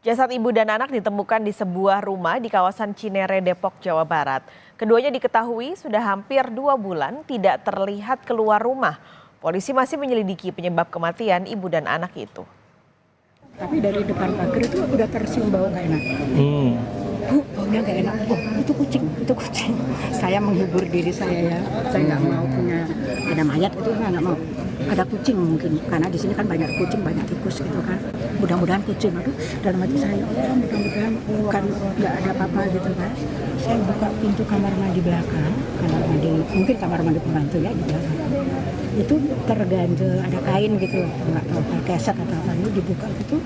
Jasad ibu dan anak ditemukan di sebuah rumah di kawasan Cinere, Depok, Jawa Barat. Keduanya diketahui sudah hampir 2 bulan tidak terlihat keluar rumah. Polisi masih menyelidiki penyebab kematian ibu dan anak itu. Tapi dari depan pagar itu udah tercium bau gak enak. Bu, baunya gak enak. Oh, itu kucing. Saya menghibur diri saya ya. Saya nggak mau punya ada mayat itu, saya nggak mau. Ada kucing mungkin, karena di sini kan banyak kucing, banyak tikus gitu kan. Mudah-mudahan kucing. Aduh, dalam hati saya, mudah-mudahan bukan nggak ada apa-apa gitu kan. Saya buka pintu kamar mandi belakang, mungkin kamar mandi pembantu ya di belakang. Itu terganjel ada kain gitu, nggak tahu keset atau apa, ini dibuka gitu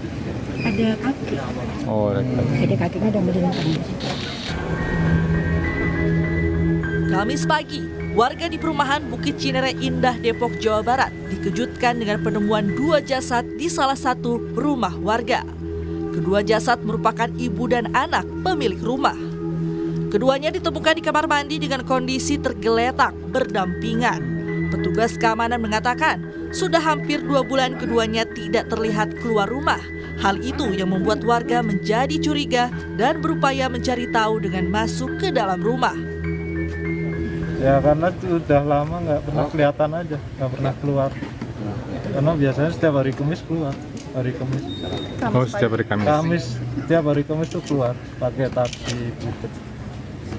ada kaki. Oh, jadi kakinya udah melintang. Kamis pagi, warga di perumahan Bukit Cinere Indah, Depok, Jawa Barat dikejutkan dengan penemuan 2 jasad di salah satu rumah warga. Kedua jasad merupakan ibu dan anak pemilik rumah. Keduanya ditemukan di kamar mandi dengan kondisi tergeletak berdampingan. Petugas keamanan mengatakan sudah hampir 2 bulan keduanya tidak terlihat keluar rumah. Hal itu yang membuat warga menjadi curiga dan berupaya mencari tahu dengan masuk ke dalam rumah. Ya karena sudah lama nggak pernah kelihatan aja, nggak pernah keluar. Karena biasanya setiap hari Kamis keluar, hari Kamis. Oh, setiap hari Kamis. Setiap hari Kamis tuh keluar pakai taksi gitu.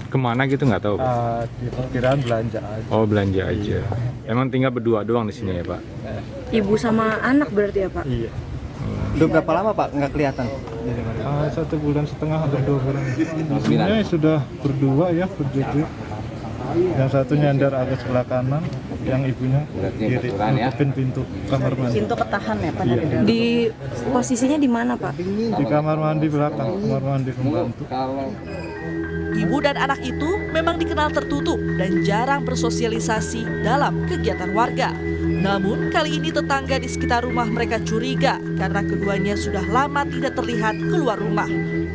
Kemana gitu nggak tahu, Pak? Di perkiraan belanja aja. Oh, belanja aja. Emang tinggal berdua doang di sini ya, Pak? Ibu sama anak berarti ya, Pak? Iya. Udah berapa lama Pak nggak kelihatan? 1,5 bulan, hampir 2 bulan. Sebenarnya sudah berdua ya, berdua. Yang satu nyandar agak sebelah kanan, yang ibunya kiri, nutupin pintu kamar mandi. Pintu ketahan ya, Pak? Iya. Di posisinya di mana, Pak? Di kamar mandi belakang, kamar mandi pembantu. Ibu dan anak itu memang dikenal tertutup dan jarang bersosialisasi dalam kegiatan warga. Namun kali ini tetangga di sekitar rumah mereka curiga karena keduanya sudah lama tidak terlihat keluar rumah.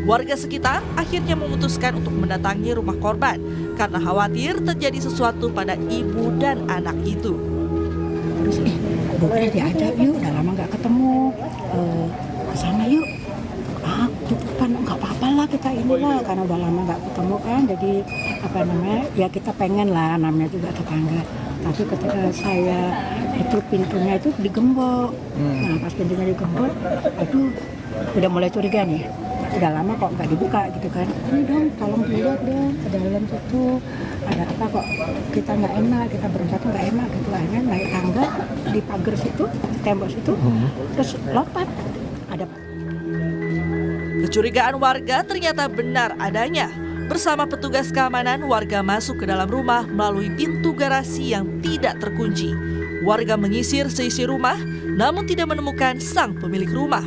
Warga sekitar akhirnya memutuskan untuk mendatangi rumah korban karena khawatir terjadi sesuatu pada ibu dan anak itu. Terus boleh diajak yuk, udah lama nggak ketemu, kesana yuk. Tutupan nggak apa-apa lah kita inilah, karena udah lama nggak ketemu kan, jadi ya kita pengen lah, namanya juga tetangga. Tapi ketika saya itu pintunya itu digembok, nah pas pintunya digembok, aduh udah mulai curiga nih. Udah lama kok nggak dibuka gitu kan. Ini dong, tolong dilihat dong, ke dalam situ ada apa kok, kita nggak enak, kita berempat nggak enak gitu. Akhirnya naik tangga di pagar situ, tembok situ, terus lompat. Ada Kecurigaan warga ternyata benar adanya. Bersama petugas keamanan, warga masuk ke dalam rumah melalui pintu garasi yang tidak terkunci. Warga menyisir seisi rumah, namun tidak menemukan sang pemilik rumah.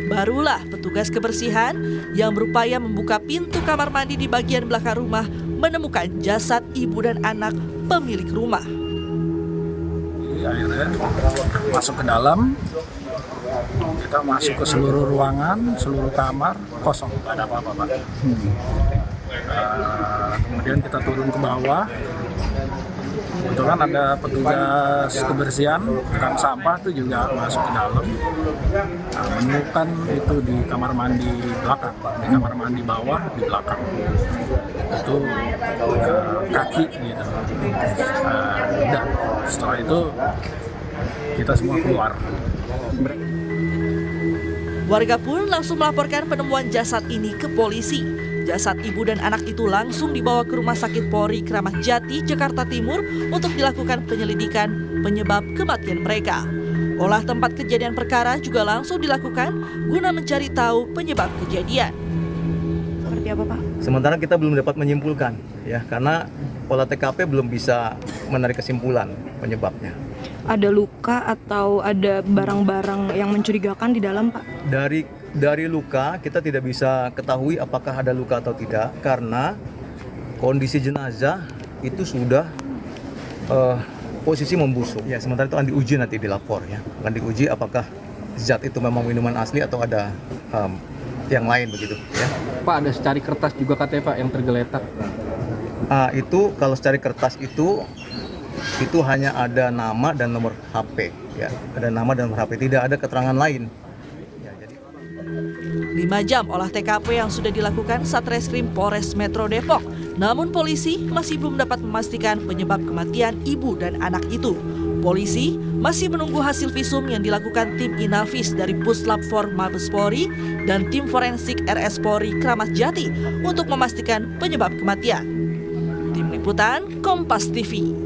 Barulah petugas kebersihan yang berupaya membuka pintu kamar mandi di bagian belakang rumah menemukan jasad ibu dan anak pemilik rumah. Akhirnya masuk ke dalam, kita masuk ke seluruh ruangan, seluruh kamar kosong, tidak ada apa-apa, Pak. Kemudian kita turun ke bawah. Kebetulan ada petugas kebersihan, tukang sampah itu juga masuk ke dalam. Menemukan itu di kamar mandi belakang, di kamar mandi bawah di belakang. Itu kaki gitu. Dan setelah itu kita semua keluar. Warga pun langsung melaporkan penemuan jasad ini ke polisi. Jasad ibu dan anak itu langsung dibawa ke Rumah Sakit Polri Kramat Jati, Jakarta Timur untuk dilakukan penyelidikan penyebab kematian mereka. Olah tempat kejadian perkara juga langsung dilakukan guna mencari tahu penyebab kejadian. Seperti apa, Pak? Sementara kita belum dapat menyimpulkan ya, karena olah TKP belum bisa menarik kesimpulan penyebabnya. Ada luka atau ada barang-barang yang mencurigakan di dalam, Pak? Dari luka kita tidak bisa ketahui apakah ada luka atau tidak, karena kondisi jenazah itu sudah posisi membusuk. Ya, sementara itu akan diuji nanti di lapor ya. Akan diuji apakah zat itu memang minuman asli atau ada yang lain begitu ya. Pak, ada secari kertas juga katanya, Pak, yang tergeletak. Itu kalau secari kertas itu hanya ada nama dan nomor HP ya. Ada nama dan nomor HP, tidak ada keterangan lain. Ya, jadi 5 jam olah TKP yang sudah dilakukan Satreskrim Polres Metro Depok. Namun polisi masih belum dapat memastikan penyebab kematian ibu dan anak itu. Polisi masih menunggu hasil visum yang dilakukan tim Inavis dari Puslap 4 Mabes Polri dan tim forensik RS Polri Kramat Jati untuk memastikan penyebab kematian. Tim Liputan Kompas TV.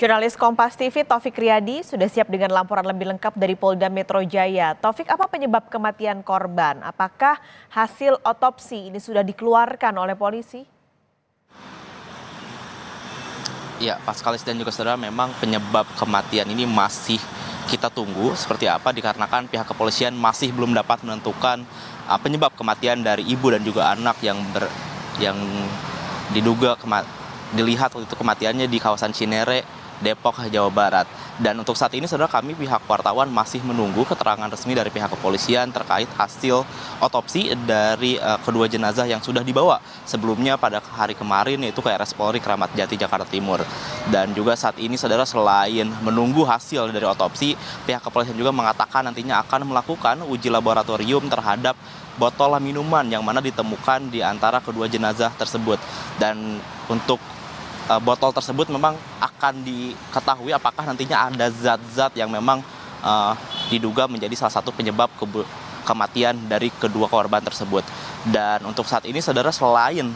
Jurnalis Kompas TV Taufik Riyadi sudah siap dengan laporan lebih lengkap dari Polda Metro Jaya. Taufik, apa penyebab kematian korban? Apakah hasil otopsi ini sudah dikeluarkan oleh polisi? Ya, Paskalis dan juga saudara, memang penyebab kematian ini masih kita tunggu seperti apa, dikarenakan pihak kepolisian masih belum dapat menentukan penyebab kematian dari ibu dan juga anak yang diduga dilihat waktu itu kematiannya di kawasan Cinere, Depok, Jawa Barat. Dan untuk saat ini saudara, kami pihak wartawan masih menunggu keterangan resmi dari pihak kepolisian terkait hasil otopsi dari kedua jenazah yang sudah dibawa sebelumnya pada hari kemarin, yaitu ke RS Polri Kramat Jati, Jakarta Timur. Dan juga saat ini saudara, selain menunggu hasil dari otopsi, pihak kepolisian juga mengatakan nantinya akan melakukan uji laboratorium terhadap botol minuman yang mana ditemukan di antara kedua jenazah tersebut. Dan untuk botol tersebut memang akan diketahui apakah nantinya ada zat-zat yang memang diduga menjadi salah satu penyebab kematian dari kedua korban tersebut. Dan untuk saat ini saudara, selain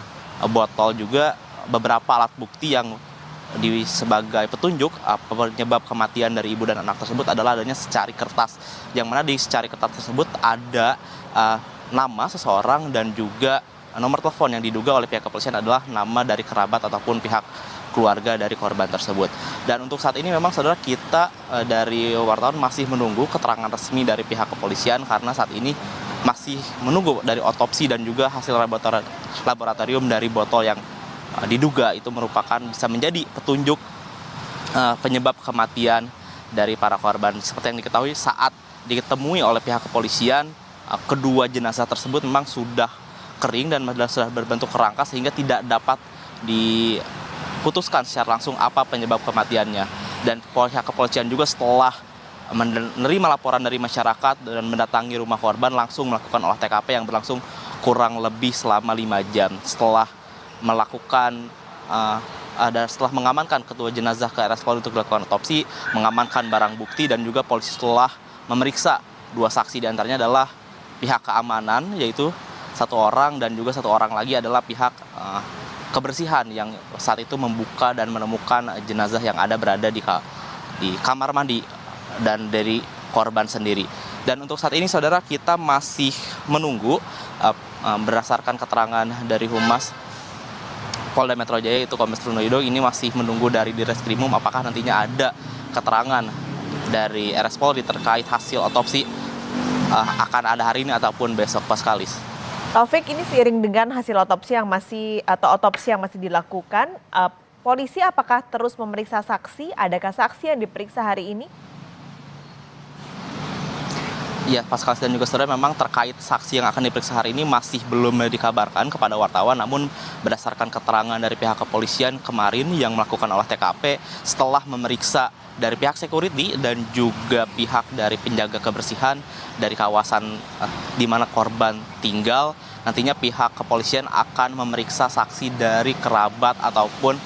botol juga beberapa alat bukti yang sebagai petunjuk penyebab kematian dari ibu dan anak tersebut adalah adanya secari kertas, yang mana di secari kertas tersebut ada nama seseorang dan juga nomor telepon yang diduga oleh pihak kepolisian adalah nama dari kerabat ataupun pihak keluarga dari korban tersebut. Dan untuk saat ini memang saudara, kita dari wartawan masih menunggu keterangan resmi dari pihak kepolisian karena saat ini masih menunggu dari otopsi dan juga hasil laboratorium dari botol yang diduga itu merupakan bisa menjadi petunjuk penyebab kematian dari para korban. Seperti yang diketahui, saat ditemui oleh pihak kepolisian, kedua jenazah tersebut memang sudah kering dan sudah berbentuk kerangka sehingga tidak dapat diputuskan secara langsung apa penyebab kematiannya. Dan pihak kepolisian juga setelah menerima laporan dari masyarakat dan mendatangi rumah korban langsung melakukan olah TKP yang berlangsung kurang lebih selama 5 jam. Setelah melakukan setelah mengamankan kedua jenazah ke RS Polri untuk dilakukan otopsi, mengamankan barang bukti, dan juga polisi setelah memeriksa dua saksi, diantaranya adalah pihak keamanan yaitu satu orang dan juga satu orang lagi adalah pihak kebersihan yang saat itu membuka dan menemukan jenazah yang berada di kamar mandi dan dari korban sendiri. Dan untuk saat ini saudara, kita masih menunggu berdasarkan keterangan dari Humas Polda Metro Jaya yaitu Kombes Trunoyono, ini masih menunggu dari Direskrimum apakah nantinya ada keterangan dari RS Polri terkait hasil otopsi akan ada hari ini ataupun besok, Paskalis. Taufik, ini seiring dengan hasil otopsi yang masih dilakukan, polisi apakah terus memeriksa saksi? Adakah saksi yang diperiksa hari ini? Ya, Paskalis dan juga saudara, memang terkait saksi yang akan diperiksa hari ini masih belum dikabarkan kepada wartawan. Namun berdasarkan keterangan dari pihak kepolisian kemarin yang melakukan olah TKP setelah memeriksa dari pihak security dan juga pihak dari penjaga kebersihan dari kawasan di mana korban tinggal, nantinya pihak kepolisian akan memeriksa saksi dari kerabat ataupun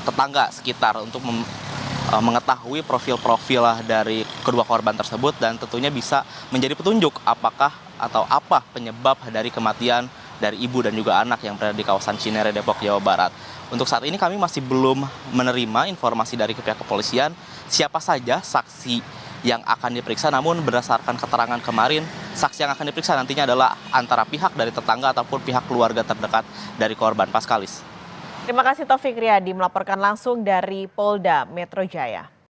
tetangga sekitar untuk mengetahui profil-profil dari kedua korban tersebut, dan tentunya bisa menjadi petunjuk apakah atau apa penyebab dari kematian dari ibu dan juga anak yang berada di kawasan Cinere, Depok, Jawa Barat. Untuk saat ini kami masih belum menerima informasi dari pihak kepolisian siapa saja saksi yang akan diperiksa, namun berdasarkan keterangan kemarin, saksi yang akan diperiksa nantinya adalah antara pihak dari tetangga ataupun pihak keluarga terdekat dari korban. Paskalis. Terima kasih Taufik Riyadi melaporkan langsung dari Polda Metro Jaya.